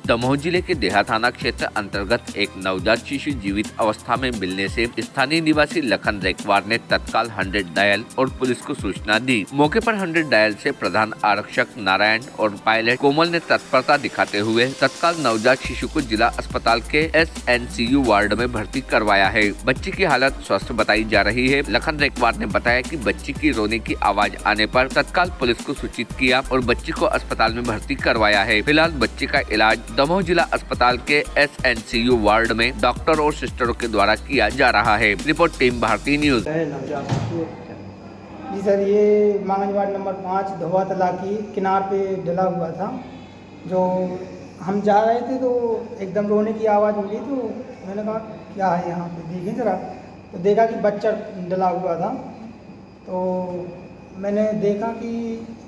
दमोह जिले के देहा थाना क्षेत्र अंतर्गत एक नवजात शिशु जीवित अवस्था में मिलने से स्थानीय निवासी लखन रेकवार ने तत्काल 100 डायल और पुलिस को सूचना दी। मौके पर 100 डायल से प्रधान आरक्षक नारायण और पायलट कोमल ने तत्परता दिखाते हुए तत्काल नवजात शिशु को जिला अस्पताल के SNCU वार्ड में भर्ती करवाया है। बच्ची की हालत स्वस्थ बताई जा रही है। लखन रेकवार ने बताया कि बच्ची की रोने की आवाज आने पर तत्काल पुलिस को सूचित किया और बच्ची को अस्पताल में भर्ती करवाया है। फिलहाल बच्ची का इलाज दमोह जिला अस्पताल के SNCU वार्ड में डॉक्टर और सिस्टरों के द्वारा किया जा रहा है। रिपोर्ट टीम भारतीय न्यूज। जी सर, ये मांगन वार्ड नंबर 5 धोवा तला की किनार पे डला हुआ था। जो हम जा रहे थे तो एकदम रोने की आवाज़ मिली, तो मैंने कहा क्या है यहाँ पे, देखें ज़रा। तो देखा कि बच्चा डला हुआ था। तो मैंने देखा कि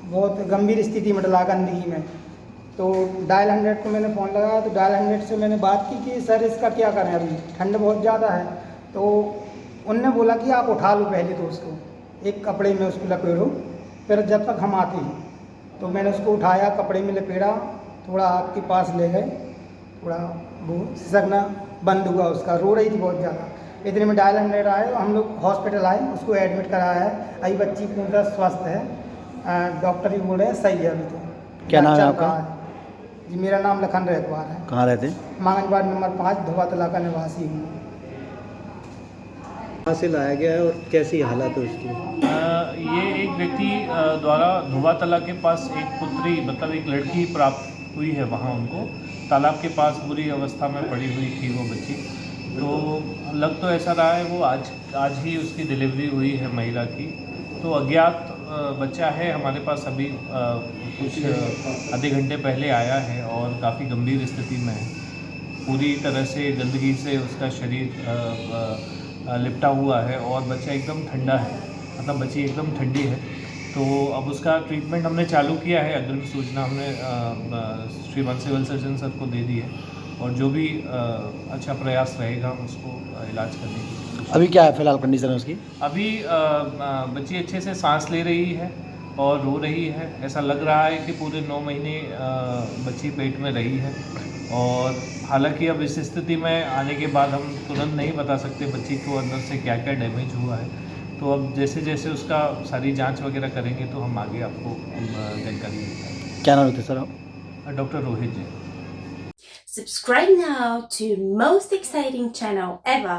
बहुत गंभीर स्थिति में डला, गंदगी में। तो डायल 100 को मैंने फ़ोन लगाया। तो डायल 100 से मैंने बात की कि सर इसका क्या करें, अभी ठंड बहुत ज़्यादा है। तो उनने बोला कि आप उठा लो पहले, तो उसको एक कपड़े में उसको लपेटो, फिर जब तक हम आते हैं। तो मैंने उसको उठाया, कपड़े में लपेटा, थोड़ा आग के पास ले गए, थोड़ा वो सिसकना बंद हुआ, उसका रो रही थी बहुत ज़्यादा। इतने में डायल 100 आए, हम लोग हॉस्पिटल आए, उसको एडमिट कराया है। अभी बच्ची पूरा स्वस्थ है, डॉक्टर भी बोल रहे हैं सही है अभी। तो क्या नाम है आपका? जी मेरा नाम लखन रेकवार है। कहाँ रहते हैं? मांगन वार्ड नंबर 5 धोवा तला का निवासी हूँ। कहाँ से लाया गया है और कैसी हालत है उसकी? ये एक व्यक्ति द्वारा धोवा तला के पास एक पुत्री मतलब एक लड़की प्राप्त हुई है। वहाँ उनको तालाब के पास बुरी अवस्था में पड़ी हुई थी वो बच्ची। तो लग तो ऐसा रहा है वो आज ही उसकी डिलीवरी हुई है महिला की। तो अज्ञात बच्चा है, हमारे पास अभी कुछ आधे घंटे पहले आया है और काफ़ी गंभीर स्थिति में है। पूरी तरह से गंदगी से उसका शरीर लिपटा हुआ है और बच्चा एकदम ठंडा है, मतलब बच्ची एकदम ठंडी है। तो अब उसका ट्रीटमेंट हमने चालू किया है। अग्रिम सूचना हमने श्रीमान सिविल सर्जन सर को दे दी है और जो भी अच्छा प्रयास रहेगा हम उसको इलाज करने की। अभी क्या है फिलहाल कंडीशन है उसकी? अभी बच्ची अच्छे से सांस ले रही है और रो रही है। ऐसा लग रहा है कि पूरे 9 महीने बच्ची पेट में रही है। और हालांकि अब इस स्थिति में आने के बाद हम तुरंत नहीं बता सकते बच्ची को अंदर से क्या क्या डैमेज हुआ है। तो अब जैसे जैसे उसका सारी जांच वगैरह करेंगे तो हम आगे आपको जानकारी देंगे। क्या नाम होते सर आप? Doctor Rohit ji. Subscribe now to most exciting channel ever.